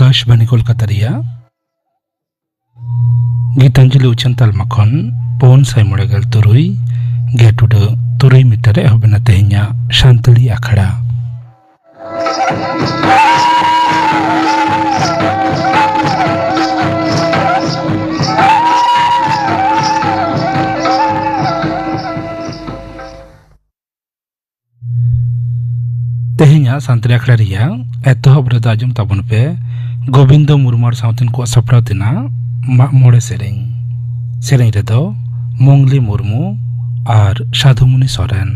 आकाशवाणी कोलकाता गीतांजलि उच्चन तालमा खन पौन साय मोड़ेगल तुरुई गेटुड तुरुई मिटारे एहबना तेहिया शांतली आखड़ा तेहिया शांतली आखड़ा रिया एतहब रदा आजम ताबन पे गोविंद मुर्मू साउथिन को सपड़ाव दिना माग मोड़े सेरें रेदो मंगली मुर्मू और साधुमुनि सोरेन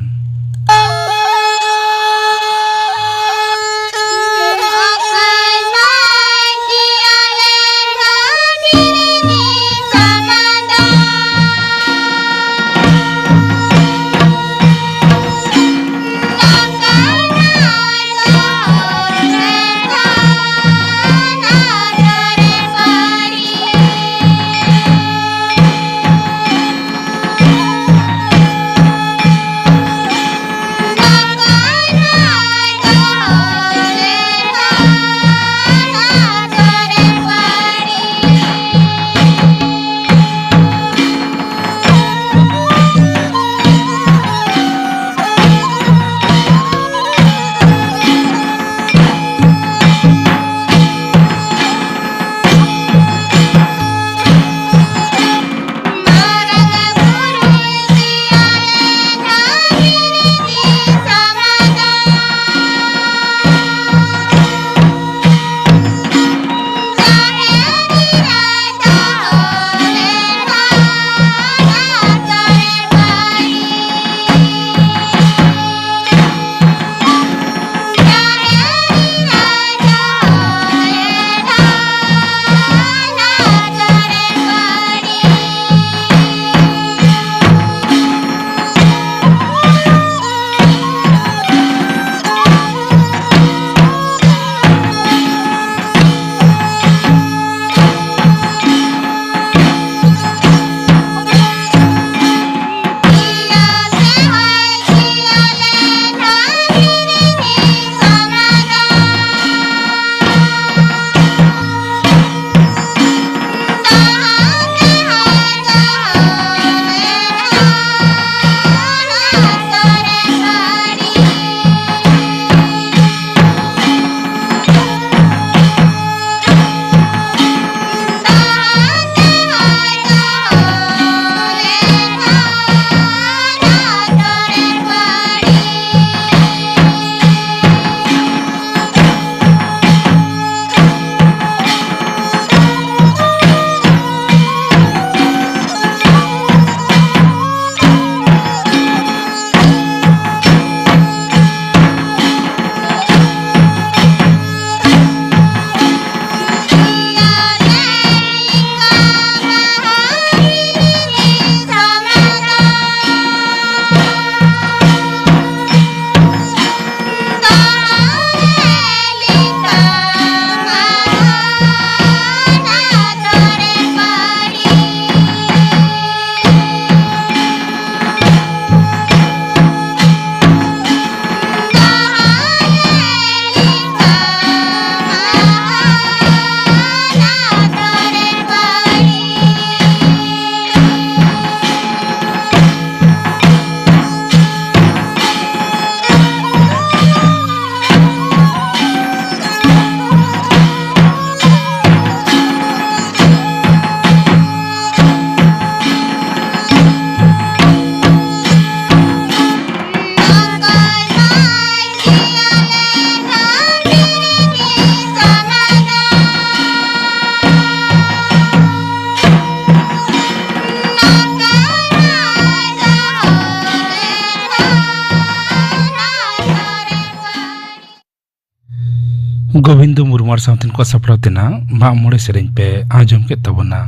गोविंद मुर्मू साउथिन को सपड़ाव देना माग मोड़े सेरें पे आजम के तबना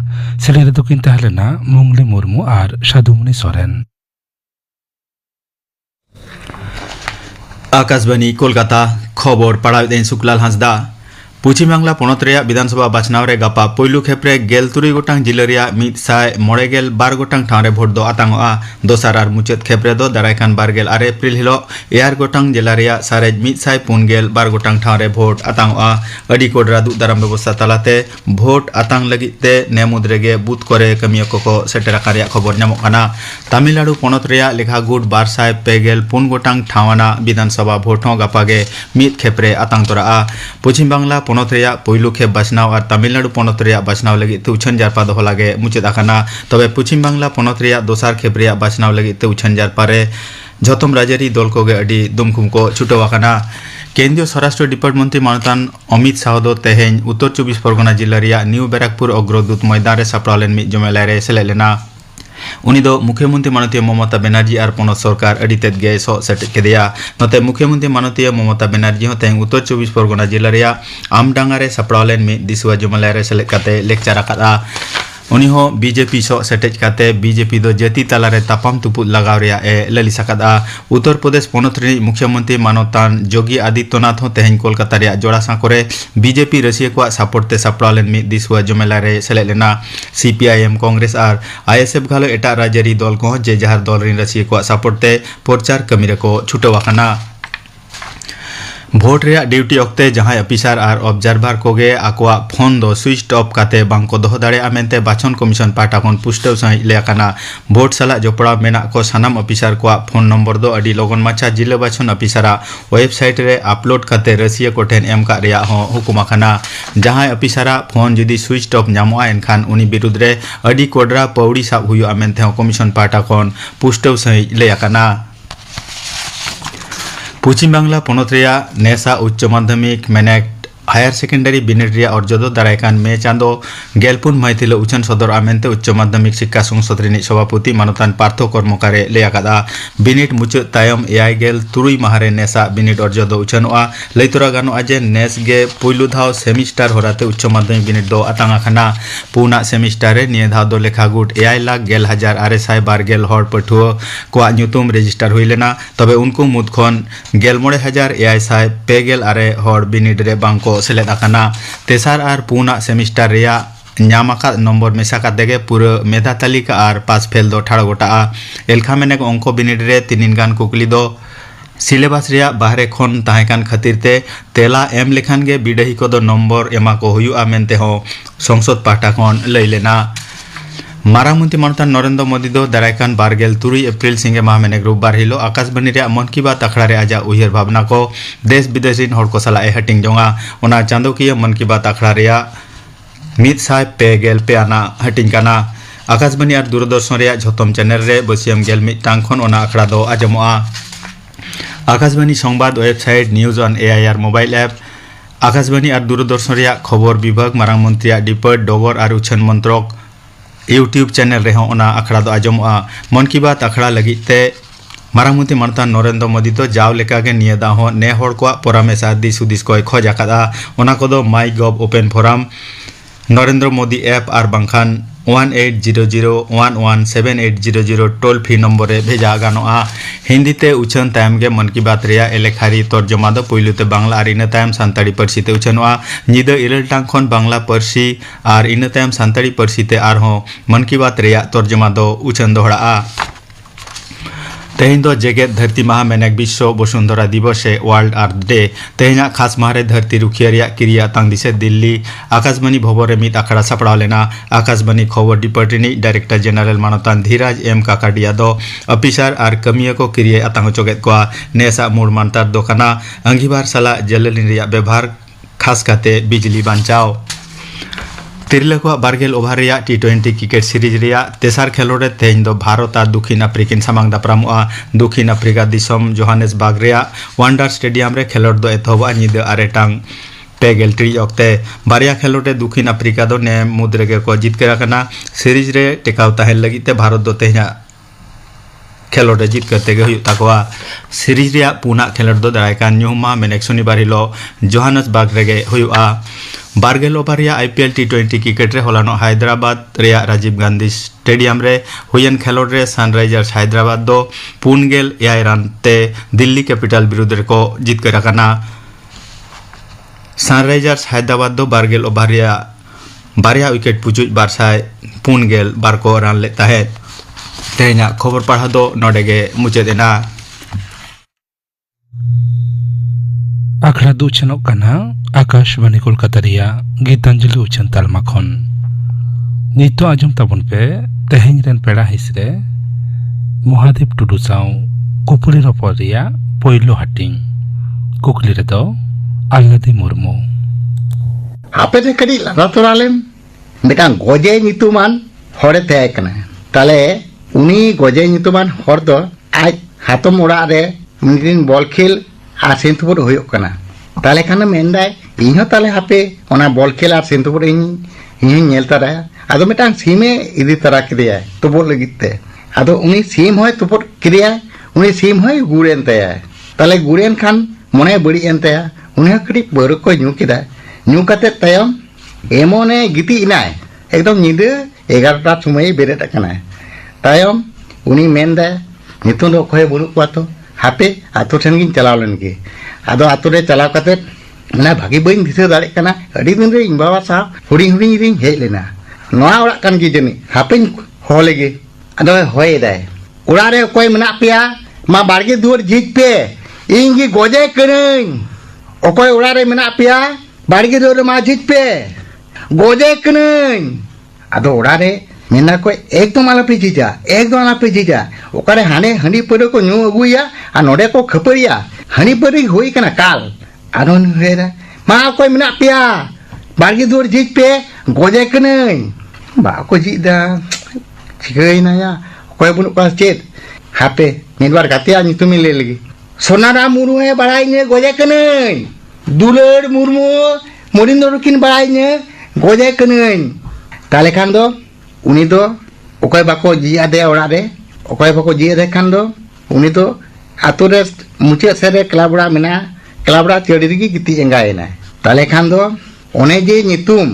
सेरें रेदो किन तहलेना मंगली मुर्मू और साधुमुनि सोरेन। आकाशवाणी कोलकाता खबर पढ़ाई शुक्लाल हांसदा पश्चिम बांगला पनत रेया विधानसभा बाछनाव रे गपा पोइलु खेप्रे गेल तुरुई गोटांग जिल्ला रेया मिद साय मोड़ेगेल बार गोटांग ठावरे भोट दो आतांगोआ दोसार आर मुचाद खेप्रे दो दारायखान बारगेल आरे एप्रिल हिलो एयार गोटांग जिल्ला रेया सारेज मिद साय पुनगेल बार गोटांग ठावरे भोट आतांगोआ अडी कोडरा दु दाराम व्यवस्था तालाते भोट आतांग लगिते नेमुद रेगे बुथ करे कमिया को सेटेरा कार्या खबर नामो काना तमिलनाडु पनत रेया लेखागुट बार साय पेगेल पुन गोटांग ठावाना विधानसभा भोट हो गपागे मिद खेप्रे आतांग तोरा पश्चिम बांगला पनत रेया पोइलु खेप बाछनाव और तमिलनाडु पनत रेया बाछनाव लगी उछन जारपा दो लागे मुचाद आकाना तबे पश्चिम बांगला पनत रेया दोसार खेप रेया बाछनाव लगी उछन जारपा रे झतम राजारी दल को अडी दुमकुम को छुटो आकाना केंद्रीय स्वराष्ट्र डिपार्टमेंट मंत्री मानतान अमित शाह दो तेहें उत्तर 24 परगना जिल्ला रेया न्यू बैराकपुर अग्रदूत मैदान रे सापड़ाव लेन मिद जमेला रे सेलेद लेना उनी दो मुख्यमंत्री माननीय ममता बनर्जी और पनत सरकार अड़ी तेद गे सो सेटेज केदेया नते मुख्यमंत्री माननीय ममता बनर्जी हो तें उत्तर 24 परगना जिल्ला रेया आमडांगा रे सापड़ाव लेन मिद दिसुआ जमेला रे सेलेद काते लेक्चर आकादा उनी हो बीजेपी सो सेटेज काते बीजेपी दो जाति तालारे तापाम तुपुद लगाव रेया ए लली सकादा उत्तर प्रदेश पनत रे मुख्यमंत्री मानतान योगी आदित्यनाथ हो तेहें कोलकाता रे जोड़ा सा करे बीजेपी रसिया को सपोर्ट ते सापड़ाव लेन मिद दिसुआ जमेला रे सेलेद लेना सीपीआईएम कांग्रेस और आईएसएफ घालो एटा राजारी दल को जे जहार दल रे रसिया को सपोर्ट ते प्रचार कमी रे को छुटवाखाना भोट रेया ड्यूटी अक्ते जहां अफिसार और ऑब्जर्वर कोगे आकोआ फोन दो स्विच ऑफ काते बांको दोह दाड़े आमेंते बाछन कमिशन पाटा खन पुष्टव सही लेकाना भोट साला जोपड़ा मेना को सानाम अफिसार को फोन नंबर दो अडी लगन माछा जिला बाछन अफिसारा वेबसाइट रे अपलोड काते रसिया कोठेन एम का रेया हो हुकुम आखाना जहां अफिसारा फोन जुदी स्विच ऑफ नामोआ एनखान उनी विरुद्ध रे अडी कोडरा पौड़ी साब हुयो आमेंते कमिशन पाटा खन पुष्टव सही लेकाना पश्चिम बांगला पनत रेया नेसा उच्च माध्यमिक मेनेक्ट हायर सेकेंडरी बिनिड रेया अर्जदो दारायकान मे चांदो गेलपुन माइथिलो उछन सदर आमेंते उच्च माध्यमिक शिक्षा संसद रिनि सभापति मानतान पार्थो कर्मकारे लेयाकादा बिनिड मुच तायम एआई गेल तुरुई माहारे नेसा बिनिड अर्जदो उछनोआ लैतरा गानो आजे नेस गे पुइलु धाव सेमिस्टार होराते उच्च माध्यमिक बिनिड दो आतांगा खाना पुना सेमिस्टार रे निये धाव दो लेखागुट एआई लाख गेल हजार आरेसाय बारगेल हर पठुओ को न्यूतुम रजिस्टार हुई लेना तबे उनको मुद खन गेल मोड़े हजार एआई साय पेगेल आरे हर बिनिड रे बांको सेलेद आकाना तेसार और पुना सेमिस्टार रेया न्यामाका नम्बर मेसा कातेगे पूरा मेधा तालिका और पास फेल दो ठाड़ गोटा एलखा मेने अंक बिनिड रे तीन गान कुकली दो सिलेबास रेया बाहरे खन ताहेकान खातिर ते तेला एम लेखान गे बिडही को दो नम्बर एमा को हुयुआ मेनते हो संसद पाटा खन लई लेना मारामंत्री मानतान नरेंद्र मोदी दो दारायकान बारगेल तुरुई एप्रिल सिंगे माह मेने रविवार हिलो आकाशबाणी रे मन की बात अखड़ा रे आजा उयहर भावना को देश विदेश रिन हड़ को सला हटिंग जोंगा ओना चांदोकिय मन की बात अखड़ा रेया मिद साय पेगेल पे आना हटिंग काना आकाशबाणी और दूरदर्शन रेया झतम चैनल रे बसियम गेल मिटांग खन ओना अखड़ा दो आजमोआ आकाशबाणी संबाद website news on AIR mobile app Akashvani और दूरदर्शन रेया खबर विभाग मारांग मंत्री डिपार्ट डगर और उछन मंत्रक यूट्यूब चैनल रे होना अखड़ा दो आजमोआ मन की बात अखड़ा लगिते मारांगमंत्री मानतान नरेंद्र मोदी तो जाव लेका के नियदा हो ने हड़ को परामर्श दिस हुदिस को खोज आकादा ओना कोदो my gov open forum Narendra Modi app और बांखान 1800117800 टोल फ्री नम्बर रे भेजा गानोआ हिंदी ते उछन तायम गे मन की बात रेया एलेखारी तर्जमा दो पुइलुते बांग्ला और इन तायम सानताड़ी परसी ते उछनोआ निद इरल टांग खन बांग्ला परसी और इन तायम सानताड़ी परसी ते आर हो मन की बात रेया तर्जमा दो उछन दोहड़ा तेहें दो जेगेत धरती माह मेनेक विश्व वसुंधरा दिवस वर्ल्ड अर्थ डे तेहें खास माहरे धरती रुखिया रेया क्रिया तांग दिसे दिल्ली आकाशबाणी भवन रे मिद अखड़ा सापड़ाव लेना आकाशबाणी खबर डिपार्टमेंट डायरेक्टर जनरल मानतान धीराज एम काकाडिया दो अफिसार और कमिया को क्रिया आतांग चोगेत को नेसा मूड मानतार दो काना अंगीबार साला जललिन रेया व्यवहार खास काते बिजली बांचाव तिरले को बारगेल ओभार रेया टी20 क्रिकेट सीरीज रेया तेसार खेलोडे तेहें दो भारत और दक्षिण अफ्रीकिन सामांग दापरामुआ दक्षिण अफ्रीका दिसम जोहानेसबर्ग रेया वंडर स्टेडियम रे खेलोड दो एथोबा निद आरेटांग पेगेल ट्री अक्ते बारिया खेलोडे दक्षिण अफ्रीका दो ने मुद्रेगे को जितकर करना सीरीज रे टेकाव ताहेन लगिते भारत दो तेहें खेलोडे जीत करते गए ताकवा सीरीज रे पुना खेलोड दो दारायकान न्यूमा मेनेक शनिवार हिलो जोहानेसबर्ग रेगे हुआ बारगेल ओभार आईपीएल टी20 क्रिकेट रे होलानो हैदराबाद रेया राजीव गांधी स्टेडियम रे हुयन खेलोड रे सनराइजर्स हैदराबाद दो पुनगेल एआई रन ते दिल्ली कैपिटल विरुद्ध को जीत कर रखना সানরাইজার্স হায়দ্রাবাদ দো বারগেল ওভারিয়া बारिया विकेट पुजुज बारसाय पुनगेल बारको रान ले ताहेत तेना खबर पढ़ा दो नोडेगे मुचेदेना आखड़ा दो चनोक कना आकाशवाणी कोलकाता रिया गीतांजलि उचन तालमा खन नितो आजम ताबन पे तेहें रेन पेड़ा हिसरे महादेव टुडू साव कुपुली रपर रिया पोइलो हाटिंग कुकली रे दो आल्लादी मुर्मू आपे ते कड़ी लगा तोरालेम बेटा गोजे नितुमान हरे तय कना ताले उनी गोजे नितुमान हर दो आज हातम ओड़ा रे मिन बॉल खेल आ सेंतुपुर होयो कना ताले खाना मेंदाय इहो ताले हापे ओना बॉल खेल आ सेंतुपुर इन नेल तारा आदो बेटा सीमे इदी तरा किदिया तो बोल लगिते आदो उनी सीम होय तुपुर किदिया उनी सीम होय गुरेन तय ताले गुरेन खान मने बड़ी एनते उनी कड़ी बर को न्यू किदा न्यू कते तयम एमोने गिती इनाय एकदम निदे 11टा समय बेरेट कना तयम उनी मेंदा नितुन दो खय बुरु पातो हापे आतो ठेन गिन चलाव लन के आदो आतो रे चलाव कते मने भागी बइन दिसे दाड़े कना अडी दिन रे इन बाबा सा हुडी हुडी रिं हेज लेना नोआ ओड़ा कन की जनी हापेन होलेगे आदो होय दाय ओड़ा रे कोय मना पिया मा बारगे दुवर जीत पे इंगी गोजे करें ओकोय ओड़ा रे मना पिया बारगे दुवर मा जीत पे गोजे करें आदो ओड़ा रे मेना को एकदम आलापे जीजा ओकारे हाने हनी परे को न्यू अगुया आ नोडे को खपरिया हनी परे होई कना काल आनो हेरा मा कोय मना पिया बारगे दुवर जीत पे गोजे करें बा को जीदा छिगई नाया कोय बुनु का चेत हापे मिनबार गातिया नितुमी ले लगी सोनाराम मुर्मू है बड़ाई गोजे कने दुलर मुर्मू मोरिंदो किन बड़ाई गोजे कने ताले खान दो उनी दो ओकय बाको जिया दे ओड़ा रे ओकय बाको जिया दे खान दो उनी दो आतो रे मुचे सेरे क्लाबड़ा मेना क्लाबड़ा चड़ी गी गिती एंगायना ताले खान दो ओने जे नितुम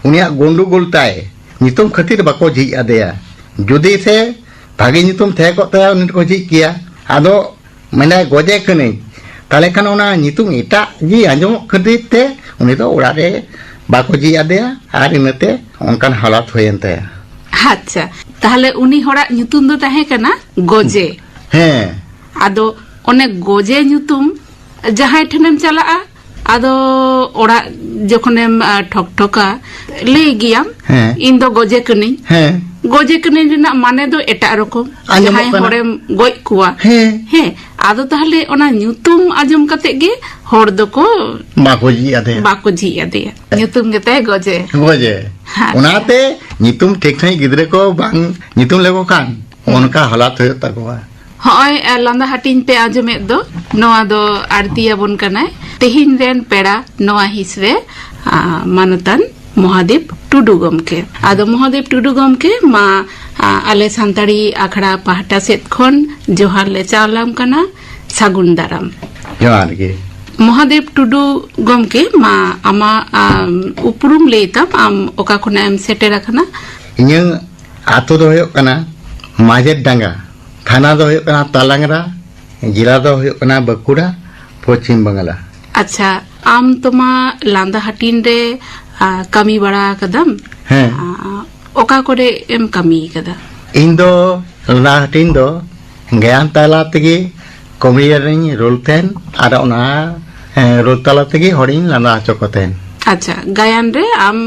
उनिया गोंडू गोलताय नितुम खतिर बाको जिया दे जुदी से भागी नितुम थे को ता उनी को जी किया आदो मैंने गोजे कने ताले खान ओना नितुम एटा जी आंजम खदिते उनी तो ओड़ा रे बाको जी आदेया आर इनते ओनकान हालात होयनते अच्छा ताहले उनी होड़ा nyutum दो ताहे कना गोजे हैं आदो ओने गोजे nyutum जहां ठनेम चला आदो ओड़ा जखनेम ठक ठका ले गियाम इन दो गोजे कनी हैं गोजे कने रिना माने दो एटा रकम जहां होरेम गोय कुआ हैं आदो ताहले ओना nyutum आजम कते गे होड़ दो को बाको जी आदे nyutum गेते गोजे ओनाते नितुम ठीक नहीं गिदरे को बांग नितुम लेको कान उनका हालात होय तकवा हय लांदा हाटिन पे आजमे दो नोआ दो आरतिया बन कनाय तेहिन रेन पेड़ा नोआ हिसरे मानतान महादेव टुडू गमके आदो महादेव टुडू गमके मा आले सांताड़ी आखड़ा पाहटा सेत खन जोहार ले चावलाम कना सागुन दाराम जोहार गे महादेव टुडू गमके मा आमा उपरुम लेताम आम ओका खना एम सेटेरा कना इᱧ आतो दो होयो कना माजेर डांगा थाना दो होयो कना तालांगरा जिला दो होयो कना बकुड़ा पश्चिम बंगाला अच्छा आम तोमा लांदा हाटिन रे कमी बड़ा कदम हैं ओका कोरे एम कमी कदा इन दो लांदा हाटिन दो ज्ञान ताला तगी कॉमेडियन रोलतेन आर ओना रोल ताला तगी हडिन लांदा चकोतेन अच्छा गायन रे आम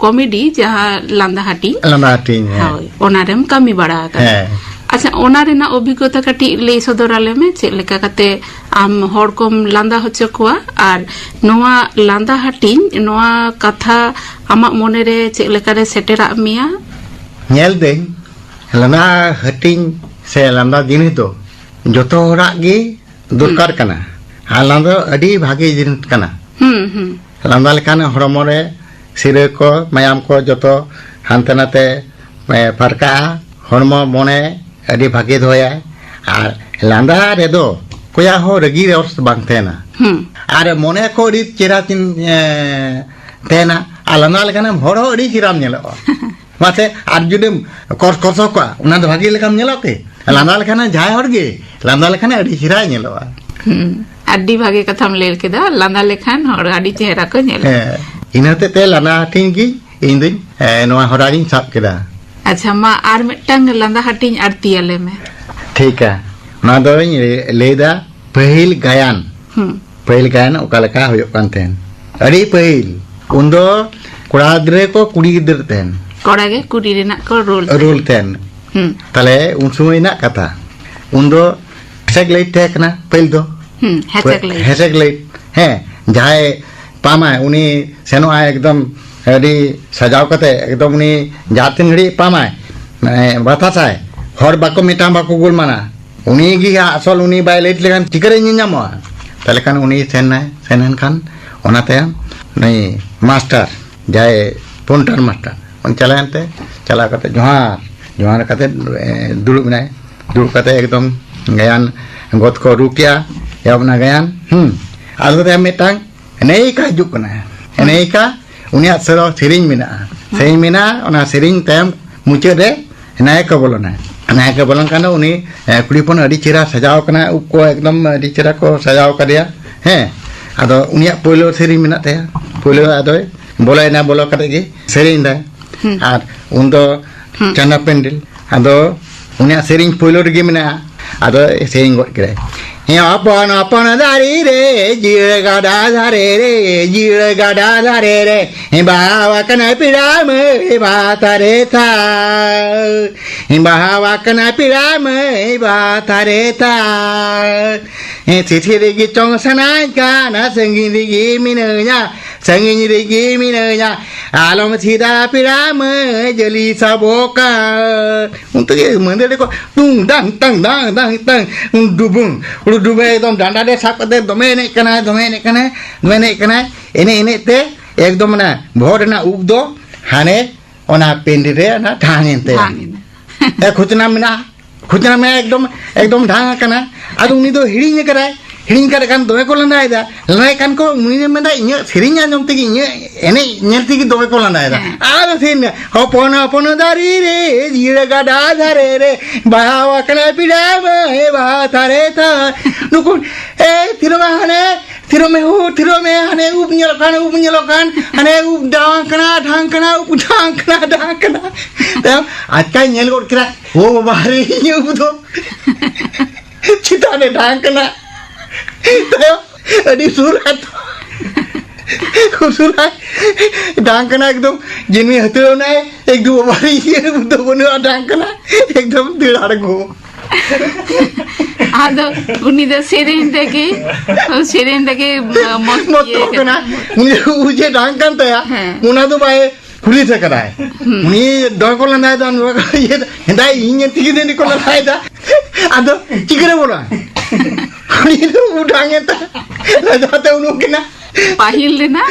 कॉमेडी जहां लांदा हाटिन हाय ओनारेम कमी बड़ा कदा अच्छा ओनारे ना अभिज्ञता कटी ले सदराले में चे लेका कते आम हर कोम लांदा होचो कोआ आर नोआ लांदा हाटिन नोआ कथा आमा मोने रे चे लेका रे सेटेरा मिया नेल दे लांदा हाटिन से लांदा जिनिस दो जोतो होरा गे दरकार कना आ लांदा अडी भागे जिनिस कना लांदा लेकान हरमो रे सिरे को मायाम को जोतो हानते नाते फारका हरमो मोने अडी भागे धोया आर लांदा रे दो कोया हो रगी रे और बांग तेना आर मोने को री चेरा चिन तेना आ लांदा लेकान हरो अडी चिराम नेलो माते आर जुदे कोस कोसो को उना दो भागे लेकाम नेलो के लांदा लेकान जाय हर गे लांदा लेकान अडी चिरा नेलो ᱟᱹᱰᱤ ᱵᱷᱟᱜᱮ ᱠᱟᱛᱷᱟᱢ ᱞᱟᱹᱭ ᱠᱮᱫᱟ ᱞᱟᱸᱫᱟ ᱞᱮᱠᱷᱟन ᱦᱚᱲ ᱟᱹᱰᱤ ᱪᱮᱦᱨᱟ ᱠᱚ ᱧᱮᱞᱟ ᱤᱱᱟᱹᱛᱮ ᱛᱮ ᱞᱟᱸᱫᱟ ᱦᱟᱹᱴᱤᱧ ᱜᱤ ᱤᱧ ᱫᱩᱧ ᱱᱚᱣᱟ ᱦᱚᱨᱟᱜᱤᱧ ᱥᱟᱵ ᱠᱮᱫᱟ ᱟᱪᱪᱷᱟ ᱢᱟ ᱟᱨ ᱢᱤᱫᱴᱟᱝ ᱞᱟᱸᱫᱟ ᱦᱟᱹᱴᱤᱧ ᱟᱲᱛᱤᱭᱟᱞᱮ ᱢᱮ ᱴᱷᱤᱠᱟ ᱚᱱᱟ ᱫᱚᱧ ᱞᱟᱹᱭᱫᱟ ᱯᱟᱹᱦᱤᱞ ᱜᱟᱭᱟᱱ ᱯᱟᱹᱦᱤᱞ ᱜᱟᱭᱟᱱ ᱚᱠᱟ ᱞᱮᱠᱟ ᱦᱩᱭᱩᱜ ᱠᱟᱱ ᱛᱟᱦᱮᱱ ᱟᱹᱰᱤ ᱯᱟᱹᱦᱤᱞ ᱩᱱᱫᱚ ᱠᱚᱲᱟ ᱜᱤᱫᱽᱨᱟᱹ ko ᱠᱩᱲᱤ ᱜᱤᱫᱽᱨᱟᱹ ᱛᱟᱦᱮᱱ ᱠᱚᱲᱟ ᱜᱮ ᱠᱩᱲᱤ ᱨᱮᱱᱟᱜ ᱠᱚ ᱨᱩᱞ ᱛᱟᱦᱮᱱ ᱛᱟᱦᱞᱮ ᱩᱱ ᱥᱚᱢᱚᱭ ᱨᱮᱱᱟᱜ ᱠᱟᱛᱷᱟ ᱩᱱᱫᱚ ᱦᱮᱥᱮᱠ ᱞᱟᱹᱭᱤᱴ ᱛᱟᱦᱮᱸ ᱠᱟᱱᱟ ᱯᱟᱹᱦᱤᱞ ᱫᱚ ᱦᱮᱥᱮᱠ ᱞᱟᱹᱭᱤᱴ ᱦᱮᱸ ᱡᱟᱦᱟᱸᱭ ᱯᱟᱢᱟᱭ ᱩᱱᱤ ᱥᱮᱱᱚᱜᱼᱟᱭ ᱮᱠᱫᱚᱢ ᱟᱹᱰᱤ ᱥᱟᱡᱟᱣ ᱠᱟᱛᱮ ᱮᱠᱫᱚᱢ ᱩᱱᱤ ᱡᱟᱦᱟᱸ ᱛᱤᱱ ᱜᱷᱟᱹᱲᱤᱡ ᱯᱟᱢᱟᱭ ᱵᱟᱛᱟᱥᱟᱭ ᱦᱚᱲ ᱵᱟᱠᱚ ᱢᱮᱛᱟ ᱵᱟᱠᱚ ᱜᱳᱞᱢᱟᱱᱟ ᱩᱱᱤ ᱜᱮ ᱟᱥᱚᱞ ᱩᱱᱤ ᱵᱟᱭ ᱞᱟᱹᱭᱤᱴ ᱞᱮᱠᱷᱟन ᱪᱤᱠᱟᱹᱨᱮ ᱧᱟᱢᱚᱜᱼᱟ তাহলে খান উনি সেনেন খান ওনা তায়ম নই মাস্টার যায় পন্টার মাস্টার উনি চালায়নতে চালা কাতে জোহার কাতে দুড়ুব নাই দুড়ুব কাতে একদম গায়ান গত কো রুকিয়া এবনা গায়ান আলো তে মিটাং নেইকা হিজুক কনা নেইকা উনিয়া সেরিং মিনা ওনা সেরিং তায়ম মুচে রে নায়ক বলনা नायक बोलन काना उनी कुड़ीपन अड़ी चेहरा सजाव कना उप को एकदम अड़ी चेहरा को सजाव करिया हैं आदो उनिया पोलो सेरी मिना तया पोलो आदो बोलायना बोलो कते गे सेरिन दा आर उन दो चना पेंडल आदो उनिया सेरिन पोलो रे गे मिना आदो सेरिन गट करे हे अपन अपन दारी रे जीर गाडा धारे रे जीर गाडा धारे रे हे बावा कना पिराम हे बातारे था हे बावा कना पिराम हे बातारे था हे चिठी रे गी चोंग सनाय काना संगी रे गी मिनया संगी रे गी मिनया आलम सीधा पिराम जली सबोका उन तो ये मंदिर को तुंग दंग तंग दंग दंग तंग डुबुंग डुबे एकदम डांडा दे साप करते दमे ने एने ते एकदम ना भोर ना उब दो हाने ओना पेंडी रे ना ढांगेन ते खुचना में एकदम ढांग कना आदो उनी दो हिड़िंग कराय हिड़िंग करे कान दोमे को लंदायदा लंदाय कान को मुनि मेदा इᱧ सेरिंग आंजम तेगी इᱧ एने ñel तेगी दोमे को लंदायदा आर सेन हपन हपन दारी रे जीर गाडा धारे रे बावा कना पिडाम हे बा थारे था नुकु ए थिरो में हने उप ñelokan हने उप ढांकना तो आज का ñel गोट करा ओ बारे इᱧ उप दो चिता ने ढांकना अड़ी सुरात ढांकना एकदम जिनमें हथेलो ना एकदम बारी ये तो बनो ढांकना एकदम दिलाड़ गो आदो उनी द सेरेन देके मत कना मुझे ढांकन तया उना तो बाय खुली से कराए उनी दो को लंदा दा ये हिंदा इñ तिगी देनी को लंदा दा आदो चिकरे बोला उनी तो उठांगे ता जाते उनु किना पाहिल लेना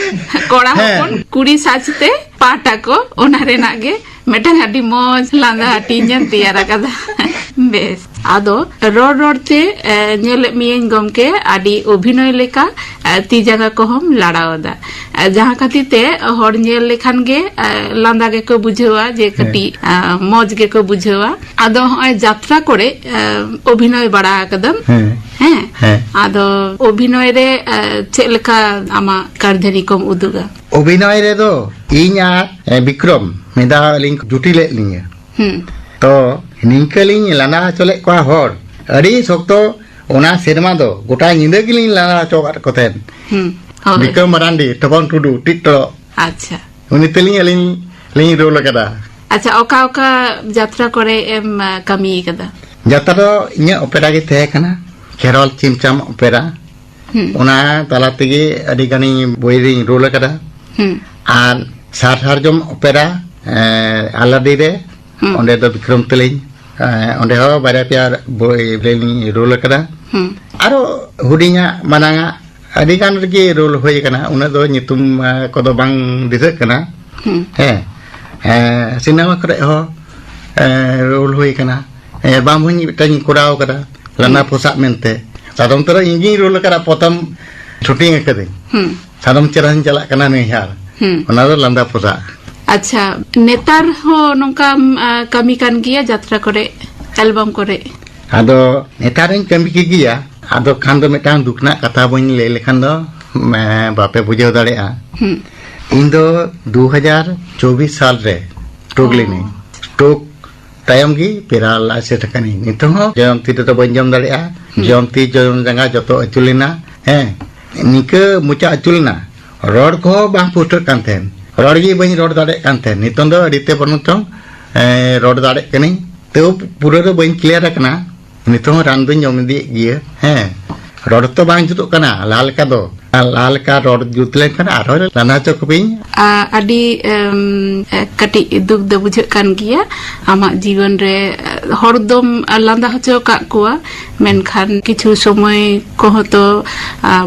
कोड़ा हपन कुड़ी साचते पाटा को ओना रेना गे मेटन हड्डी मौज लांदा हटिंजन तैयार कदा बेस आदो रोडते नेल मियन गमके आडी अभिनय लेका ती जगह को हम लाड़ावदा जहां खातिर ते हर नेल लेखान गे लांदा गे को बुझेवा जे कटी मौज गे को बुझेवा आदो होय यात्रा करे अभिनय बड़ा कदम हैं आदो अभिनय रे चेलका आमा कारधनी कम उदुगा अभिनय रे दो इña विक्रम मेदा लिंक जुटी ले लिंगे तो निंकलिंग लाना चले को हर अड़ी सख्तो ओना सेरमा दो गोटा निंदा गिलिंग लाना चोगार कोतेन विक्रम मरांडी तपन टुडू टिकटो अच्छा उनी तेलिंग लिंग रोल कदा अच्छा ओका यात्रा करे एम कमी कदा यात्रा दो इña ओपेरा गे थे कना केरल चिमचाम ओपेरा ओना तला तेगे अडी गानी बोयरिंग रोल कदा आर सारजम ओपेरा आलादी रे ओंडे दो विक्रम तेलिंग ओंडे हो बारे प्यार बोय ब्लेलिंग रोल कदा आरो हुडिङा मानाङा अडी गान रे रोल होय कना उना दो नितुम कोदो बांग दिसे कना सिनेमा करे हो रोल होय कना बाम हुनी तनी कोराव कदा लाना पोसाक मेनते सादम तरा इंगी रोल करा प्रथम शूटिंग कदे सादम चरन चला कना ने यार ओना दो लांदा पोसाक अच्छा नेतार हो नोंका कमी कान गिया यात्रा करे एल्बम करे आदो नेतारिन कमी की गिया ᱟᱫᱚ ᱠᱷᱟᱱ ᱫᱚ ᱢᱤᱫᱴᱟᱝ ᱫᱩᱠ ᱨᱮᱱᱟᱜ ᱠᱟᱛᱷᱟ ᱵᱟᱹᱧ ᱞᱟᱹᱭ ᱞᱮᱠᱷᱟन ᱫᱚ ᱵᱟᱯᱮ ᱵᱩᱡᱷᱟᱹᱣ ᱫᱟᱲᱮᱭᱟᱜᱼᱟ ᱤᱧ ᱫᱚ 2024 साल रे स्ट्रोक लेनी स्ट्रोक तायम गी पैरालाइसिस ठकनी नितो हो जम ती तो बन जम दाड़िया जम ती जम जंगा जतो अचुलिना हैं निके मुचा अचुलना रोड को बांग पुटर कांतेन रोड गी बन रोड दाड़े कांतेन नितो दो अडिते बनुतों रोड दाड़े कनी तो पूरा तो बन क्लियर रखना नितो रान बन जम दी गिया हैं रोड तो बांग जुतो कना लाल का दो लाल का रोड जुतले कना आरो लाना चोकपिन ᱟᱹᱰᱤ ᱠᱟᱹᱴᱤᱡ ᱫᱩᱠ ᱫᱚ ᱵᱩᱡᱷᱟᱹᱜ ᱠᱟᱱ ᱜᱮᱭᱟ ᱟᱢᱟᱜ ᱡᱤᱵᱚᱱ ᱨᱮ ᱦᱚᱲ ᱫᱚᱢ ᱞᱟᱸᱫᱟ ᱦᱚᱪᱚ ᱠᱟᱜ ᱠᱚᱣᱟ ᱢᱮᱱᱠᱷᱟᱱ ᱠᱤᱪᱷᱩ ᱥᱚᱢᱚᱭ ᱠᱚᱦᱚᱸ ᱛᱚ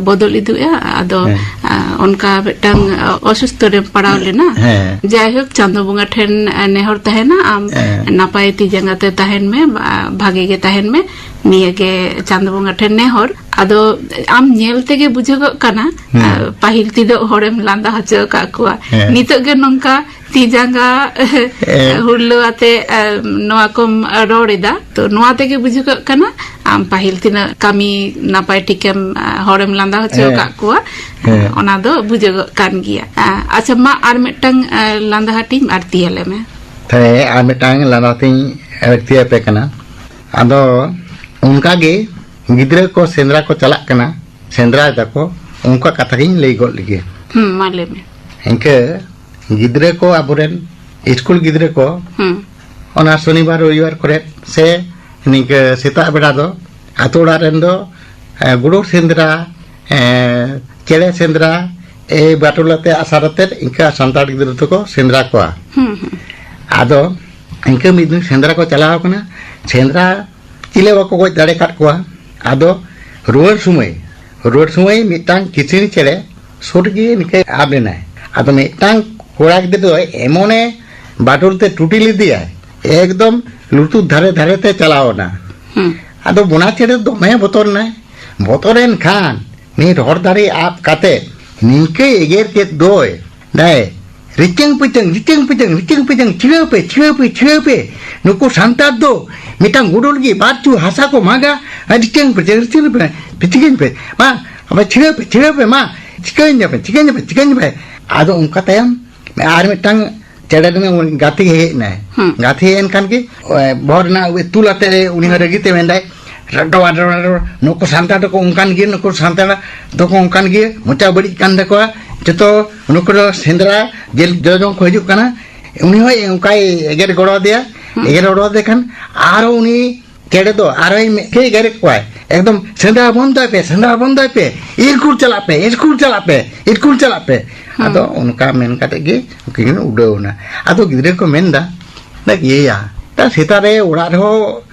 ᱵᱚᱫᱚᱞ ᱤᱫᱤᱜᱼᱟ ᱟᱫᱚ ᱚᱱᱠᱟ ᱢᱤᱫᱴᱟᱝ ᱚᱥᱩᱥᱛᱷᱚ ᱨᱮᱢ ᱯᱟᱲᱟᱣ ᱞᱮᱱᱟ ᱡᱟᱭᱦᱳᱠ ᱪᱟᱸᱫᱳ ᱵᱚᱸᱜᱟ ᱴᱷᱮᱱ ᱱᱮᱦᱚᱨ ᱛᱟᱦᱮᱱᱟ ᱟᱢ ᱱᱟᱯᱟᱭ ᱛᱤ ᱡᱟᱸᱜᱟ ᱛᱮ ᱛᱟᱦᱮᱱ ᱢᱮ ᱵᱷᱟᱜᱮ ᱜᱮ ᱛᱟᱦᱮᱱ ᱢᱮ ᱱᱤᱭᱟᱹᱜᱮ ᱪᱟᱸᱫᱳ ᱵᱚᱸᱜᱟ ᱴᱷᱮᱱ ᱱᱮᱦᱚᱨ ᱟᱫᱚ ᱟᱢ ᱧᱮᱞ ᱛᱮᱜᱮ ᱵᱩᱡᱷᱟᱹᱜᱚᱜ ᱠᱟᱱᱟ ᱯᱟᱹᱦᱤᱞ ᱛᱤᱫᱚ ᱦᱚᱲᱮᱢ ᱞᱟᱸᱫᱟ ᱦᱚᱪᱚ ᱠᱟᱜ ᱠᱚᱣᱟ ᱱᱤᱛᱚᱜ ᱜᱮ ᱱᱚᱝᱠᱟ ᱛᱤ ᱡᱟᱸᱜᱟ ᱦᱩᱨᱞᱟᱹ ᱟᱛᱮ ᱱᱚᱣᱟ ᱠᱚᱢ ᱨᱚᱲ ᱮᱫᱟ ᱛᱚ ᱱᱚᱣᱟ ᱛᱮᱜᱮ ᱵᱩᱡᱷᱟᱹᱜᱚᱜ ᱠᱟᱱᱟ ᱟᱢ ᱯᱟᱹᱦᱤᱞ ᱛᱤᱱᱟᱹᱜ ᱠᱟᱹᱢᱤ ᱱᱟᱯᱟᱭ ᱴᱷᱤᱠᱮᱢ ᱦᱚᱲᱮᱢ ᱞᱟᱸᱫᱟ ᱦᱚᱪᱚ ᱠᱟᱜ ᱠᱚᱣᱟ ᱚᱱᱟ ᱫᱚ ᱵᱩᱡᱷᱟᱹᱜᱚᱜ ᱠᱟᱱ ᱜᱮᱭᱟ ᱟᱪᱪᱷᱟ ᱢᱟ ᱟᱨ ᱢᱤᱫᱴᱟᱝ ᱞᱟᱸᱫᱟ ᱦᱟᱹᱴᱤᱧ ᱟᱨᱛᱤᱭᱟᱞᱮ ᱢᱮ ᱛᱟᱦᱞᱮ ᱟᱨ ᱢᱤᱫᱴᱟᱝ ᱞᱟᱸᱫᱟ ᱦᱟᱹᱴᱤᱧ ᱟᱨᱛᱤᱭᱟᱯᱮ ᱠᱟᱱᱟ ᱟᱫᱚ ᱚᱱᱠᱟᱜᱮ ᱜᱤᱫᱽᱨᱟᱹ ᱠᱚ ᱥᱮᱸᱫᱽᱨᱟ ᱠᱚ ᱪᱟᱞᱟᱜ ᱠᱟᱱᱟ ᱥᱮᱸᱫᱽᱨᱟᱭ ᱫᱟᱠᱚ ᱩᱱᱠᱩ ᱠᱟᱛᱷᱟ ᱜᱤᱧ ᱞᱟᱹᱭ ᱜᱚᱫ ᱞᱮᱜᱮ ᱢᱟ ᱞᱟᱹᱭ ᱢᱮ इनके गिद्रे को आबोरेन स्कूल गिद्रे को ओना शनिवार रविवार करे से निके सेता बेड़ा दो आतोड़ा रेन दो गुडो सेंद्रा चेड़े सेंद्रा ए बाटुलाते आसारते इनका संताड़ गिद्रे तो को सेंद्रा को आदो इनके मिदुन सेंद्रा को चलाव कना सेंद्रा चिले बको गoj दाड़े काट को आदो रुवर सुमय मिटांग किसिनी चेड़े सोटगी निके आबेनाय आदो मिटांग कोड़ा गिद्रे दो एमोने बाटुलते टूटी लिदिया एकदम लुतु धारे धारे ते चलावना आदो बुना चेड़े दो मैं बोतोरेन खान नी रोड दारी आप काते निके एगेर के दोय दाय रिचंग पिचंग चिड़े नुको सांतार दो मिटांग गुडुल गी बातु हासा को मागा रिचंग पिचंग पे मा अब चिड़े पे मा चिकन पे आदो उनका तायम आर मिटांग चेड़े ने गाती हेना गाती हेन खान की बहरना तुलाते उनी रगीते मेंदाय रडो नुको सांतार को उनकान गी नुको सांतार तो को उनकान गी मुचा बड़ी कान दको जतो नुको सेंद्रा जेल जजों को हिजुक कना उनी होय उनकाय एगेर गड़ो दे खान आरो उनी चेड़े दो आरो के एगेर कोय एकदम सेंद्रा बंद पे स्कूल चला पे आदो उनका मेन काटे गे किन उडौना आदो गिद्रे को मेनदा ना येया ता सेतारे ओड़ा रे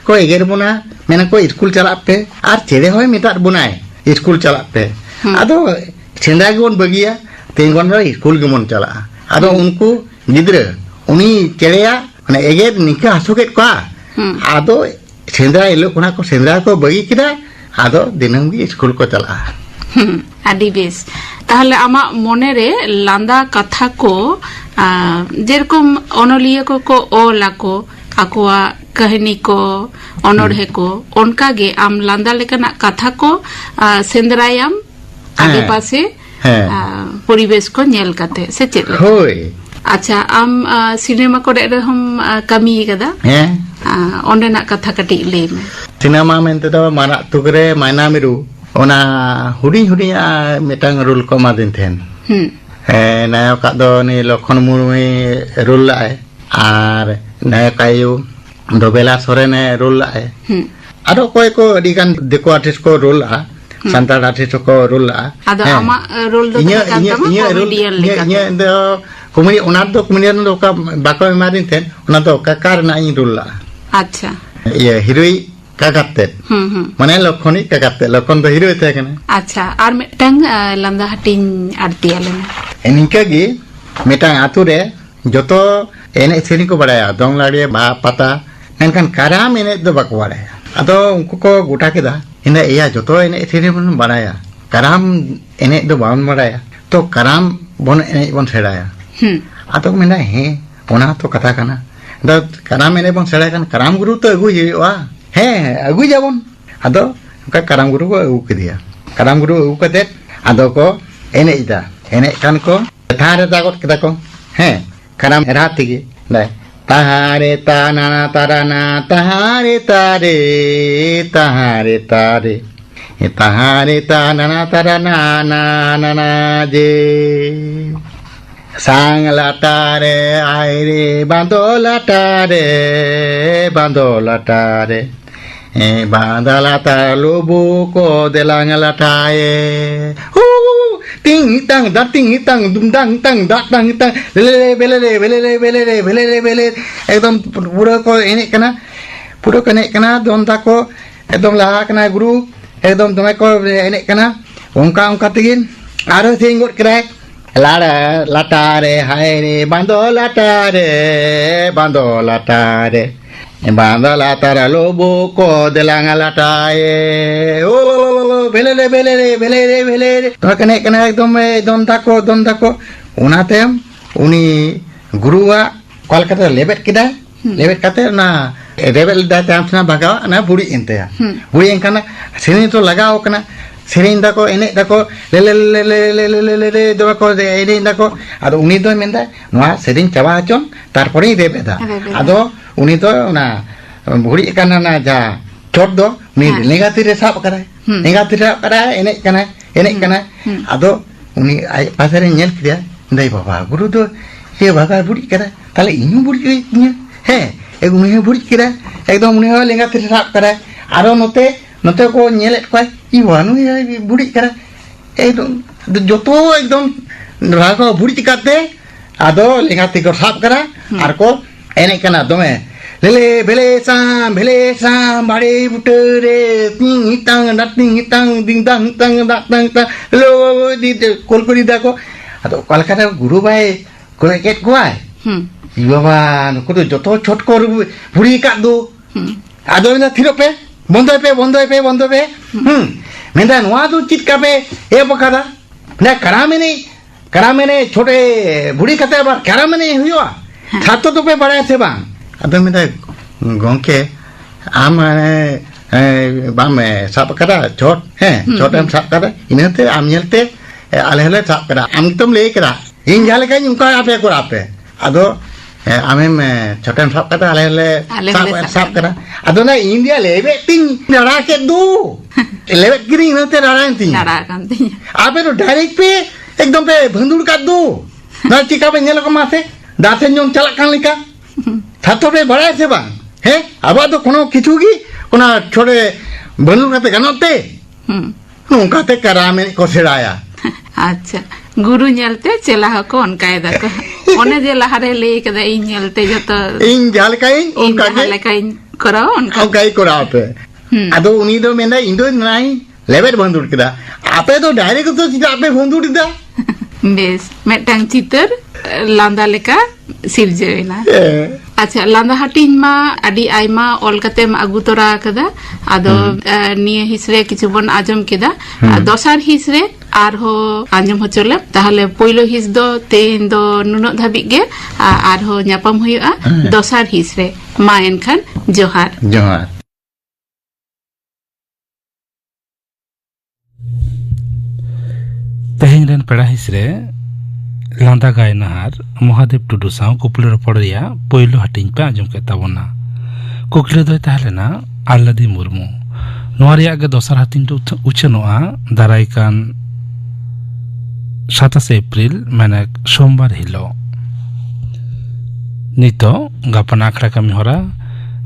को एगेर बोना मेना को स्कूल चला पे आर चेड़े होय मेता बोनाय स्कूल चला पे आदो सेंद्रा गोन बगिया तेंगोन रो स्कूल गेमन चला आदो उनको गिद्रे उनी चेड़ेया माने एगेर निका हसुकेट को आदो सेंद्रा एलो कोना को सेंद्रा को बगी किदा आदो दिनम गी स्कूल को चला आदि बेस ताहले आमा मने रे लांदा कथा को जेरकम अनलिया को ओला को आकोआ कहानी को अनोढ़े को उनका गे आम लांदा लेकना कथा को सेंद्रायाम आगे पासे परिवेश को नेल काते से चेत होय अच्छा आम सिनेमा को रे हम कमी कदा ओंडेना कथा कटी ले में सिनेमा मेनते दो माना तुगरे मायना मिरु ओना हुडी मिटांग रूल को मादिन थेन नायक दो नि लखन मुर्मू रूल लाए आर नायक आयु दोबेला सोरेने रूल लाए आरो कोई को अडिगान देखो आर्टिस्ट को रूल आ संताल आर्टिस्ट को रूल आ आदो आमा रूल दो कॉमेडियन लेका इnye दो कॉमेडी ओना दो कॉमेडियन दो का बाको मादिन थेन ओना दो काकार ना इ रूल ला अच्छा ये हीरोई काकाते माने लखनी काकाते लखन दो हीरो थे कने अच्छा आर मिटांग लांदा हटिन आरतियाले एनिका गी मिटांग आतु रे जतो एने सेरी को बड़ाया दोंग लाड़िया बा पता मेनखान काराम एने दो बाको बड़ाया आदो उनको को गोटा केदा इना एया जतो एने सेरी बन बड़ाया काराम एने दो बान बड़ाया तो काराम बन एने बन सेड़ाया आदो मेना हे ओना तो कथा कना द काराम एने बन सेड़ाया कन काराम गुरु तो अगु हिवा हे अगु जाबन आदो ᱚᱱᱠᱟ ᱠᱟᱨᱟᱢ ᱜᱩᱨᱩ ᱠᱚ ᱟᱹᱜᱩ ᱠᱮᱫᱮᱭᱟ ᱠᱟᱨᱟᱢ ᱜᱩᱨᱩ ᱟᱹᱜᱩ ᱠᱟᱛᱮᱫ ᱟᱫᱚ ᱠᱚ ᱮᱱᱮᱡ ᱮᱫᱟ ᱮᱱᱮᱡ ᱠᱷᱟᱱ ko ᱛᱷᱟᱱ ᱨᱮ ᱫᱟᱜᱚᱫ ᱠᱮᱫᱟ ko ᱦᱮᱸ ᱠᱟᱨᱟᱢ ᱨᱟᱦᱟ ᱛᱮᱜᱮ তাহারে তা নানা তারা না তাহারে তারে তাহারে তারে তাহারে তা নানা তারা না না নানা যে সাংলাটারে আইরে বাঁধলাটারে বাঁধলাটারে বাঁধলাটা লোবু কো দেলাংলাটায়ে ting tang da ting tang dum dang tang da tang tang বেলে একদম পুরো কো এনে কানা পুরো কানে কানা দম তা কো একদম লাহা কানা গুরু একদম দমে কো এনে কানা ওংকা ওংকা তিগিন আর সিং গট করে লাড়া লাটারে হায় রে বাঁধো লাটারে বাঁধলা তারা লোবো কো দেলাঙ্গা লাটায়ে ও বেলে তোমার কানে কানে একদম দম থাকো ওনাতে উনি গুরুয়া কলকাতা লেবেট কেদা লেবেট কাতে না রেবেল দা তামসনা বাগাও না বুড়ি এনতেয়া বুড়ি এনখানা সেরিন তো লাগাও কানা সেরিন দাকো এনে দাকো লে দবা কো এনে দাকো আদো উনি তো মেন্দা নোয়া সেরিন চাবা আচন তারপরে রেবেদা আদো উনি তো না বুড়ি কানা না যা চট দো উনি লেগাতি রে সাব করায় লেগাতি রে করায় এনে কানা আদো উনি পাশে রে নেল কিয়া দাই বাবা গুরু তো এ বাবা বুড়ি করা তাহলে ইনু বুড়ি কিয়া হ্যাঁ উনি বুড়ি কিরা একদম উনি লেগাতি রে সাব করায় আরো নতে ko nyelet koi iwanu ya budik kara ekdom joto ekdom rago budik kate ado lengati ko sap kara ar ko enek kana dome lele bele sam bari butere ting hitang ding dang tang lo di kolkori da ko ado kolkata guru bai ko eket kuai iwa nuko to joto chot ko buri kat do ado na thirope বন্ধ pay মেন্দা নোয়া তো চিৎকাপে এ বকাদা না কারামেনে ছোটে বুড়ি কাতে আবার কারামেনে হইয়া ছাত্র তো পে বাড়ায় আছে বাং আদো মেন্দা গংকে মানে বাম সাপ কাটা ছোট হ্যাঁ ছোট এম সাপ কাটা ইনাতে আম নেলতে আলে হলে সাপ কাটা আম তোম লে করা ইন জালে কাই উনকা আপে করা আপে আদো আমেম ছোটন সাপ কাটা আলে হলে সাপ কাটা আদো না ইন্ডিয়া লেবে তিন নাড়া কে দু লেবে কিরিং নতে নাড়া তিন নাড়া কান তিন আপে তো ডাইরেক্ট पे एकदम पे भंदुर का दो ना चिका पे नेल को मासे दाते जों चला कान लिका ছাত্র पे बड़ा से बा है आबा तो कोनो किछु की कोना छोड़े भंदुर काते गनते नोंकाते करामे को सेड़ाया अच्छा गुरु ñelte चला हको अनकाय दको ओने जे लहारे ले कदा इन ñelte जतो इन जालकाई उनका लकाई कराओ उनका कराओ पे अदो उनी दो मेना इंदो नाई लेबेट बंदुर किदा आपे तो डायरेक्ट तो चिता आपे बंदुर दिदा बेस मेटांग चितर लांदा लेका सिरजेना अच्छा लांदा हाटिन मा आदि आइमा ऑल कते आगु तोरा कदा आदो निये हिसरे किछु बन आजम केदा दोसार हिसरे आर हो आंजम होचले ताहले पयलो हिस दो तेन दो नुनो धाबि गे आर हो न्यापाम हुयुआ दोसार हिसरे मा एनखान जोहार तेहें रेन पेड़ा हिसरे लांदा गाय नहार महादेव टुडू साव कुपले रपड़िया पयलो हाटिंग पे आंजम के ताबोना कुकले दो ताहलेना आल्लादी मुर्मू नोआ रिया गे दोसर हाटिंग तो उचनोआ दाराय कान 27 एप्रिल माने सोमवार हिलो नितो गापा नाखड़ा कमी होरा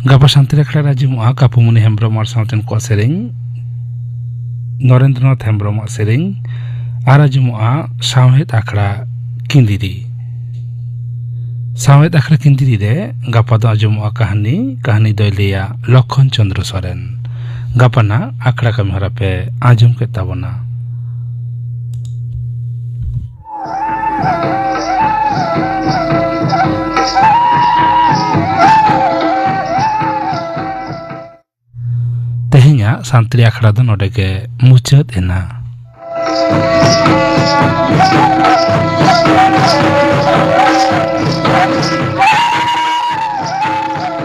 गापा शांति रखड़ा राजिमुआ कापुमुनि हेम्ब्रम और साउटेन को सेरें नरेंद्रनाथ हेम्ब्रम सेरें आराजिमुआ सावेत आखड़ा किंदिरी सावेत आखड़ा किंदिरी रे गापा दो आजुमुआ कहानी दो लिया लखन चंद्र सोरेन गापाना आखड़ा कमी होरा पे आजुम के ताबोना तेहेंया शांति आखड़ा दो नोडे के मुचाद एना